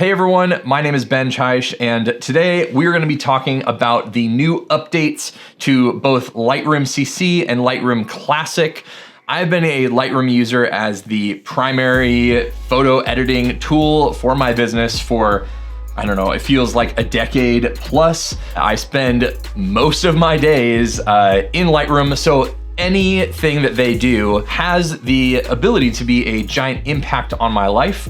Hey everyone, my name is Ben Chaish, and today we're going to be talking about the new updates to both Lightroom CC and Lightroom Classic. I've been a Lightroom user as the primary photo editing tool for my business for, I don't know, it feels like a decade plus. I spend most of my days in Lightroom, so anything that they do has the ability to be a giant impact on my life.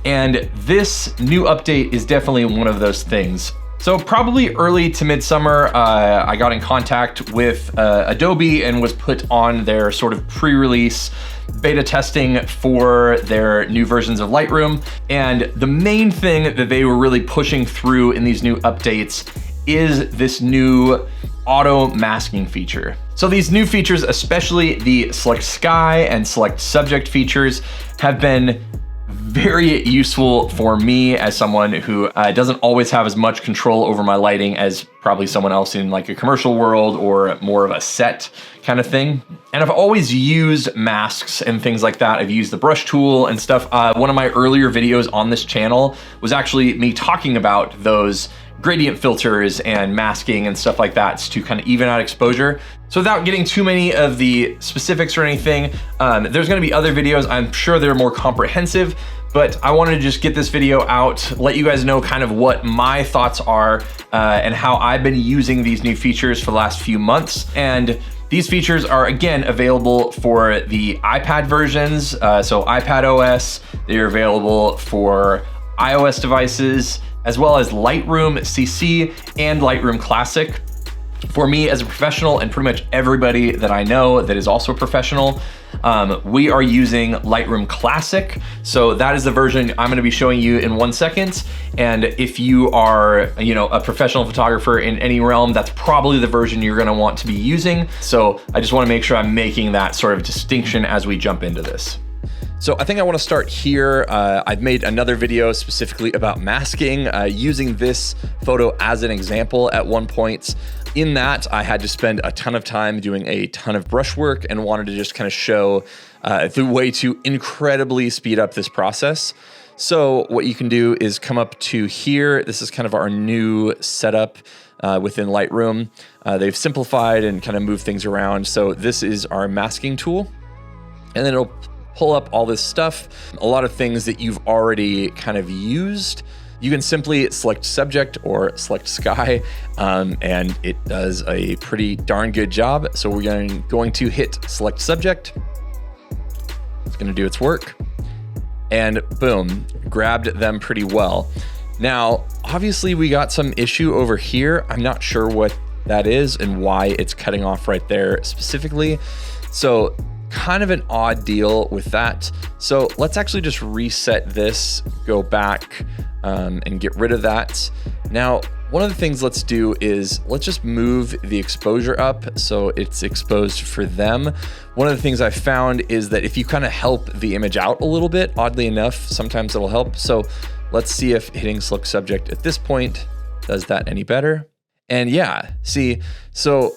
And this new update is definitely one of those things. So probably early to midsummer, I got in contact with Adobe and was put on their sort of pre-release beta testing for their new versions of Lightroom. And the main thing that they were really pushing through in these new updates is this new auto masking feature. So these new features, especially the select sky and select subject features, have been very useful for me as someone who doesn't always have as much control over my lighting as probably someone else in like a commercial world or more of a set kind of thing. And I've always used masks and things like that. I've used the brush tool and stuff. One of my earlier videos on this channel was actually me talking about those gradient filters and masking and stuff like that to kind of even out exposure. So without getting too many of the specifics or anything, there's gonna be other videos. I'm sure they're more comprehensive, but I wanted to just get this video out, let you guys know kind of what my thoughts are and how I've been using these new features for the last few months. And these features are, again, available for the iPad versions, so iPad OS. They're available for iOS devices, as well as Lightroom CC and Lightroom Classic. For me as a professional, and pretty much everybody that I know that is also a professional, we are using Lightroom Classic. So that is the version I'm gonna be showing you in 1 second. And if you are, a professional photographer in any realm, that's probably the version you're gonna want to be using. So I just wanna make sure I'm making that sort of distinction as we jump into this. So I think I want to start here. I've made another video specifically about masking, using this photo as an example at one point. In that, I had to spend a ton of time doing a ton of brush work and wanted to just kind of show the way to incredibly speed up this process. So what you can do is come up to here. This is kind of our new setup within Lightroom. They've simplified and kind of moved things around. So this is our masking tool, and then it'll pull up all this stuff, a lot of things that you've already kind of used. You can simply select subject or select sky, and it does a pretty darn good job. So we're going to hit select subject. It's gonna do its work. And boom, grabbed them pretty well. Now, obviously we got some issue over here. I'm not sure what that is and why it's cutting off right there specifically. So kind of an odd deal with that. So let's actually just reset this, go back and get rid of that. Now, one of the things let's do is let's just move the exposure up so it's exposed for them. One of the things I found is that if you kind of help the image out a little bit, oddly enough, sometimes it'll help. So let's see if hitting select subject at this point does that any better. And yeah, see, so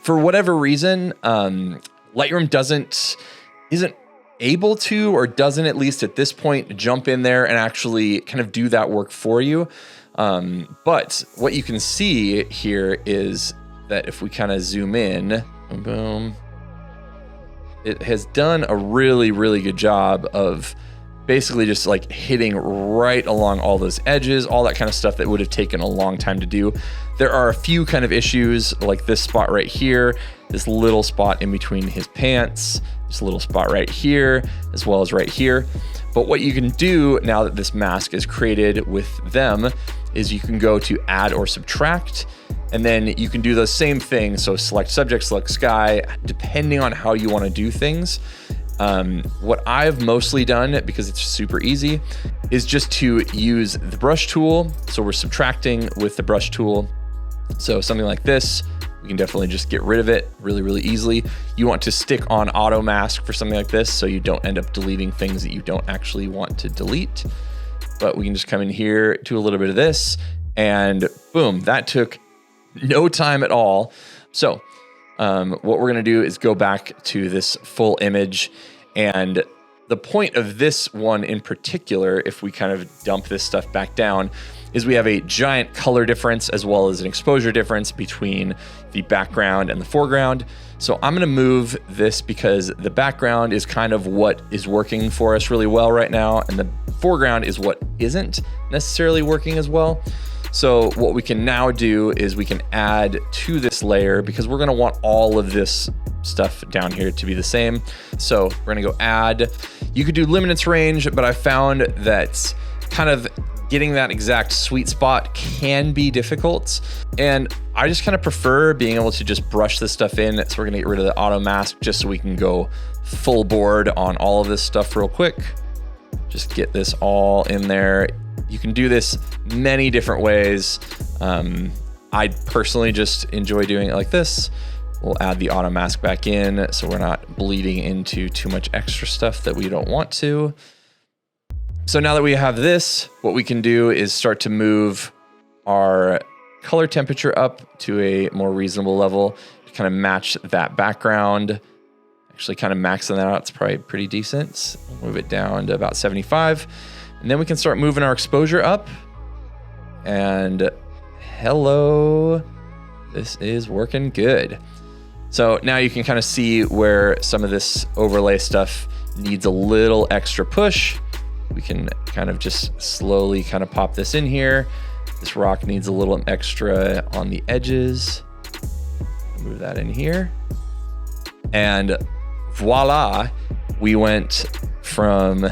for whatever reason, Lightroom isn't able to, or doesn't at least at this point, jump in there and actually kind of do that work for you. But what you can see here is that if we kind of zoom in, boom, it has done a really, really good job of basically just like hitting right along all those edges, all that kind of stuff that would have taken a long time to do. There are a few kind of issues like this spot right here, this little spot in between his pants, this little spot right here, as well as right here. But what you can do now that this mask is created with them is you can go to add or subtract, and then you can do the same thing. So select subject, select sky, depending on how you want to do things. What I've mostly done, because it's super easy, is just to use the brush tool. So we're subtracting with the brush tool. So something like this, we can definitely just get rid of it really, really easily. You want to stick on auto mask for something like this so you don't end up deleting things that you don't actually want to delete. But we can just come in here, do a little bit of this, and boom, that took no time at all. So what we're gonna do is go back to this full image, and the point of this one in particular, if we kind of dump this stuff back down, is we have a giant color difference as well as an exposure difference between the background and the foreground. So I'm gonna move this because the background is kind of what is working for us really well right now, and the foreground is what isn't necessarily working as well. So what we can now do is we can add to this layer, because we're gonna want all of this stuff down here to be the same. So we're gonna go add. You could do luminance range, but I found that kind of getting that exact sweet spot can be difficult. And I just kind of prefer being able to just brush this stuff in. So we're gonna get rid of the auto mask just so we can go full board on all of this stuff real quick. Just get this all in there. You can do this many different ways. I personally just enjoy doing it like this. We'll add the auto mask back in so we're not bleeding into too much extra stuff that we don't want to. So now that we have this, what we can do is start to move our color temperature up to a more reasonable level to kind of match that background. Actually kind of maxing that out, it's probably pretty decent. We'll move it down to about 75. And then we can start moving our exposure up. And hello, this is working good. So now you can kind of see where some of this overlay stuff needs a little extra push. We can kind of just slowly kind of pop this in here. This rock needs a little extra on the edges. Move that in here. And voila, we went from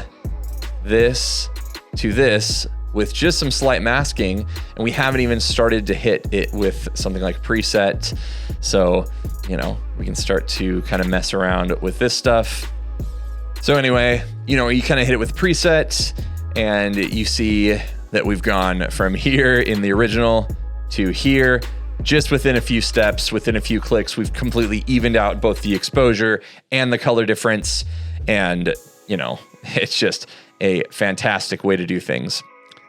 this to this with just some slight masking, and we haven't even started to hit it with something like preset. So, you know, we can start to kind of mess around with this stuff. So anyway, you know, you kind of hit it with preset and you see that we've gone from here in the original to here, just within a few steps, within a few clicks. We've completely evened out both the exposure and the color difference. And, you know, it's just a fantastic way to do things.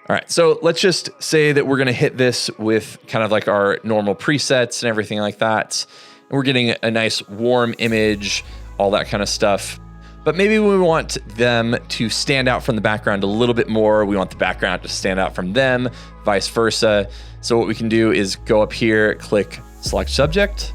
All right, so let's just say that we're gonna hit this with kind of like our normal presets and everything like that. And we're getting a nice warm image, all that kind of stuff. But maybe we want them to stand out from the background a little bit more. We want the background to stand out from them, vice versa. So what we can do is go up here, click select subject.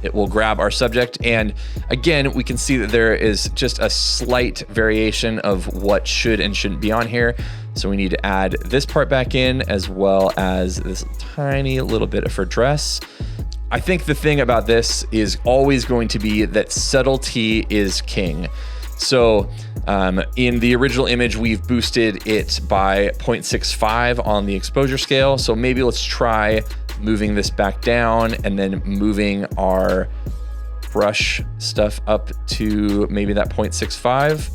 It will grab our subject. And again, we can see that there is just a slight variation of what should and shouldn't be on here. So we need to add this part back in, as well as this tiny little bit of her dress. I think the thing about this is always going to be that subtlety is king. So in the original image, we've boosted it by 0.65 on the exposure scale. So maybe let's try moving this back down and then moving our brush stuff up to maybe that 0.65.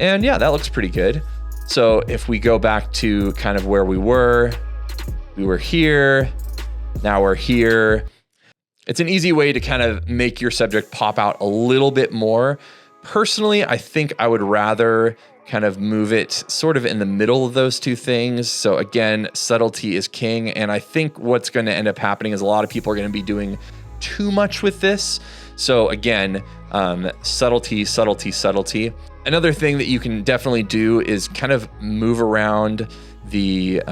And yeah, that looks pretty good. So if we go back to kind of where we were here, now we're here. It's an easy way to kind of make your subject pop out a little bit more. Personally, I think I would rather kind of move it sort of in the middle of those two things. So again, subtlety is king. And I think what's going to end up happening is a lot of people are going to be doing too much with this. So again, subtlety, subtlety, subtlety. Another thing that you can definitely do is kind of move around the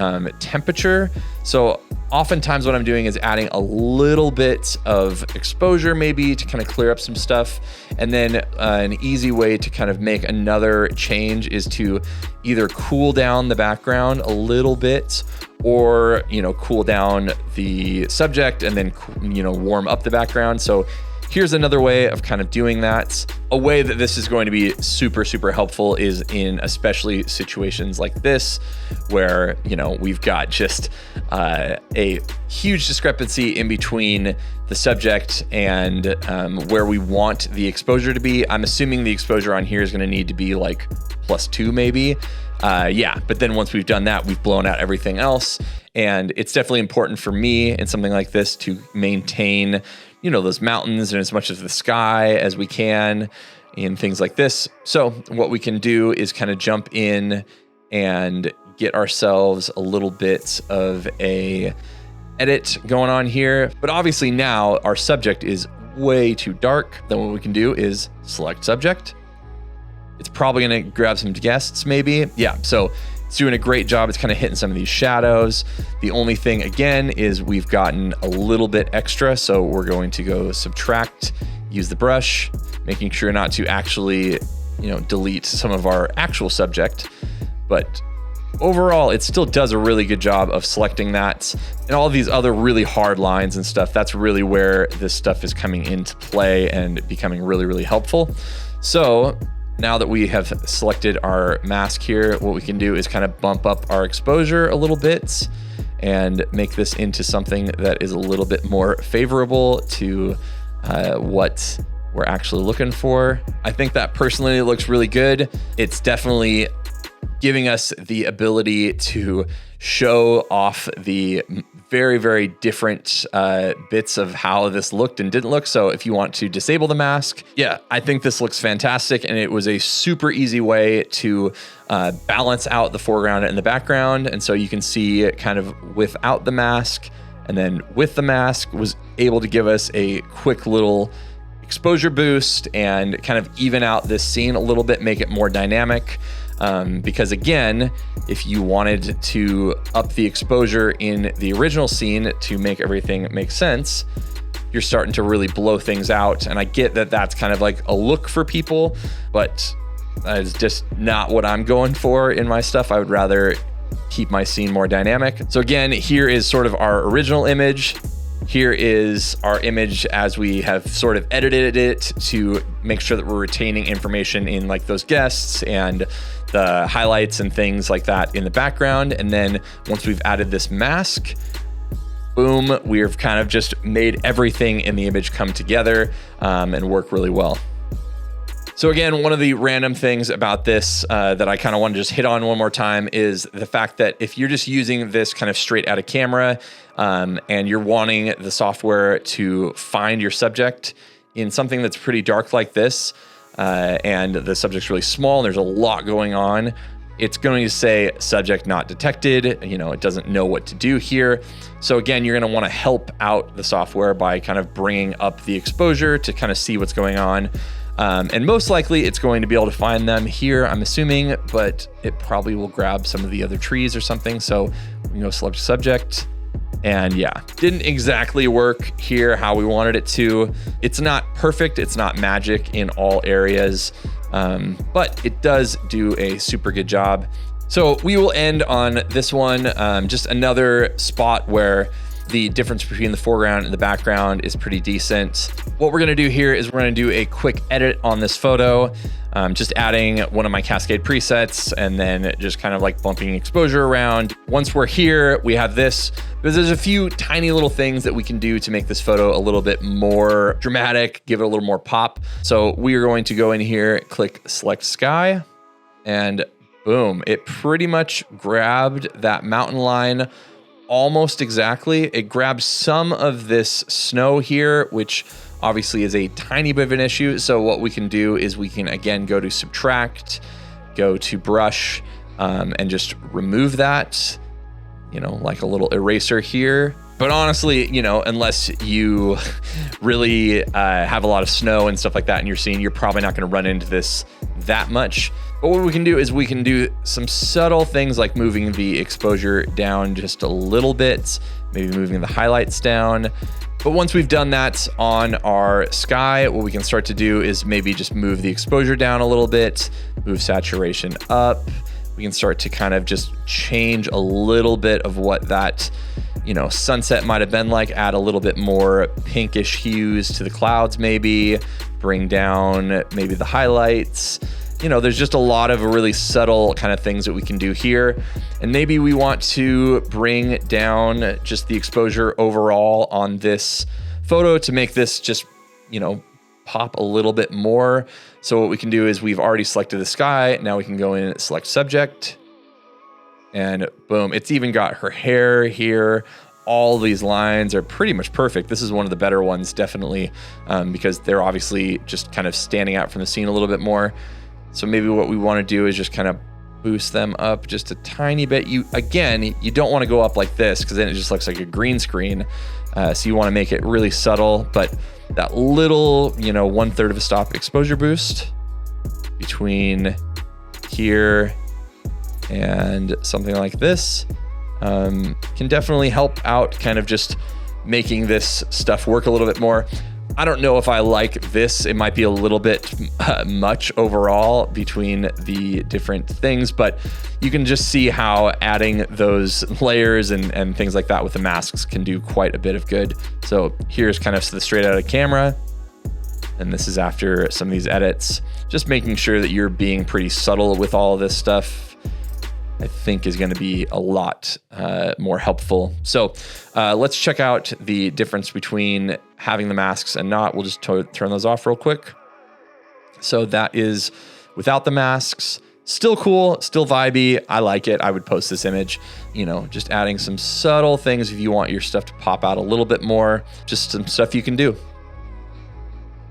temperature. So oftentimes what I'm doing is adding a little bit of exposure maybe to kind of clear up some stuff. And then an easy way to kind of make another change is to either cool down the background a little bit, or, you know, cool down the subject and then, you know, warm up the background. So here's another way of kind of doing that. A way that this is going to be super, super helpful is in especially situations like this, where, you know, we've got just a huge discrepancy in between the subject and where we want the exposure to be. I'm assuming the exposure on here is going to need to be like +2 maybe. Yeah, but then once we've done that, we've blown out everything else. And it's definitely important for me in something like this to maintain, you know, those mountains and as much of the sky as we can in things like this. So what we can do is kind of jump in and get ourselves a little bit of a edit going on here. But obviously now our subject is way too dark. Then what we can do is select subject, It's probably gonna grab some guests maybe. Yeah, so it's doing a great job. It's kind of hitting some of these shadows. The only thing again is we've gotten a little bit extra. So we're going to go subtract, use the brush, making sure not to actually, delete some of our actual subject. But overall, it still does a really good job of selecting that. And all of these other really hard lines and stuff, that's really where this stuff is coming into play and becoming really, really helpful. So now that we have selected our mask here, what we can do is kind of bump up our exposure a little bit and make this into something that is a little bit more favorable to what we're actually looking for. I think that personally looks really good. It's definitely giving us the ability to show off the very, very different bits of how this looked and didn't look. So if you want to disable the mask, yeah, I think this looks fantastic. And it was a super easy way to balance out the foreground and the background. And so you can see kind of without the mask, and then with the mask was able to give us a quick little exposure boost and kind of even out this scene a little bit, make it more dynamic. Because again, if you wanted to up the exposure in the original scene to make everything make sense, you're starting to really blow things out. And I get that that's kind of like a look for people, but that is just not what I'm going for in my stuff. I would rather keep my scene more dynamic. So again, here is sort of our original image. Here is our image as we have sort of edited it to make sure that we're retaining information in like those guests and the highlights and things like that in the background. And then once we've added this mask, boom, we've kind of just made everything in the image come together and work really well. So again, one of the random things about this that I kind of want to just hit on one more time is the fact that if you're just using this kind of straight out of camera and you're wanting the software to find your subject in something that's pretty dark like this, and the subject's really small and there's a lot going on, it's going to say subject not detected. It doesn't know what to do here. So again, you're going to want to help out the software by kind of bringing up the exposure to kind of see what's going on. And most likely it's going to be able to find them here, I'm assuming, but it probably will grab some of the other trees or something. So we can go select subject, and yeah, didn't exactly work here how we wanted it to. It's not perfect. It's not magic in all areas, but it does do a super good job. So we will end on this one. Just another spot where the difference between the foreground and the background is pretty decent. What we're gonna do here is we're gonna do a quick edit on this photo, just adding one of my Cascade presets and then just kind of like bumping exposure around. Once we're here, we have this, but there's a few tiny little things that we can do to make this photo a little bit more dramatic, give it a little more pop. So we are going to go in here, click select sky, and boom, it pretty much grabbed that mountain line almost exactly. It grabs some of this snow here, which obviously is a tiny bit of an issue. So what we can do is we can again go to subtract, go to brush, and just remove that, like a little eraser here. But honestly, unless you really have a lot of snow and stuff like that in your scene, you're probably not going to run into this that much. But what we can do is we can do some subtle things like moving the exposure down just a little bit, maybe moving the highlights down. But once we've done that on our sky, what we can start to do is maybe just move the exposure down a little bit, move saturation up. We can start to kind of just change a little bit of what that, sunset might have been like, add a little bit more pinkish hues to the clouds, maybe bring down maybe the highlights. There's just a lot of really subtle kind of things that we can do here. And maybe we want to bring down just the exposure overall on this photo to make this just, pop a little bit more. So what we can do is we've already selected the sky. Now we can go in and select subject, and boom, it's even got her hair here. All these lines are pretty much perfect. This is one of the better ones, definitely, because they're obviously just kind of standing out from the scene a little bit more. So maybe what we want to do is just kind of boost them up just a tiny bit. You don't want to go up like this because then it just looks like a green screen. So you want to make it really subtle, but that little, 1/3 of a stop exposure boost. between here and something like this can definitely help out kind of just making this stuff work a little bit more. I don't know if I like this. It might be a little bit much overall between the different things, but you can just see how adding those layers and things like that with the masks can do quite a bit of good. So here's kind of the straight out of camera. And this is after some of these edits. Just making sure that you're being pretty subtle with all of this stuff, I think is going to be a lot more helpful. So let's check out the difference between having the masks and not. We'll just turn those off real quick. So that is without the masks. Still cool, still vibey. I like it. I would post this image, you know, just adding some subtle things if you want your stuff to pop out a little bit more, just some stuff you can do.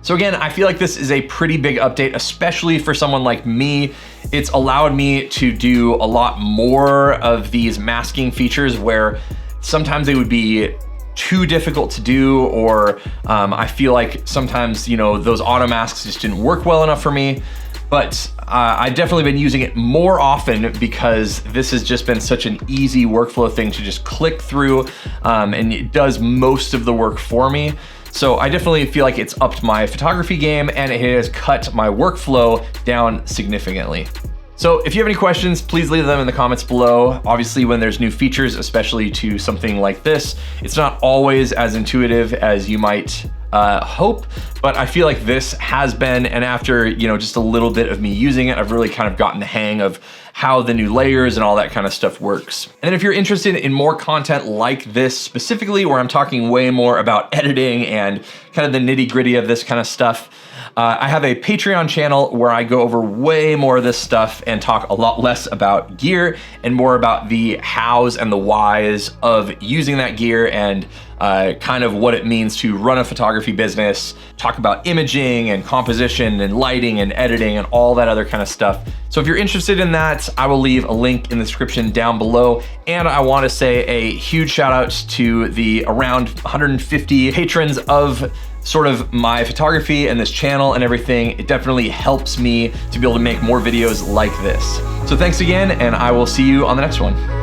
So again, I feel like this is a pretty big update, especially for someone like me. It's allowed me to do a lot more of these masking features where sometimes they would be too difficult to do, or I feel like sometimes, you know, those auto masks just didn't work well enough for me. But I've definitely been using it more often because this has just been such an easy workflow thing to just click through, and it does most of the work for me. So I definitely feel like it's upped my photography game and it has cut my workflow down significantly. So if you have any questions, please leave them in the comments below. Obviously, when there's new features, especially to something like this, it's not always as intuitive as you might hope, but I feel like this has been, and after, you know, just a little bit of me using it, I've really kind of gotten the hang of how the new layers and all that kind of stuff works. And if you're interested in more content like this specifically, where I'm talking way more about editing and kind of the nitty-gritty of this kind of stuff, I have a Patreon channel where I go over way more of this stuff and talk a lot less about gear and more about the hows and the whys of using that gear and kind of what it means to run a photography business, talk about imaging and composition and lighting and editing and all that other kind of stuff. So if you're interested in that, I will leave a link in the description down below. And I want to say a huge shout out to the around 150 patrons of sort of my photography and this channel and everything. It definitely helps me to be able to make more videos like this. So thanks again, and I will see you on the next one.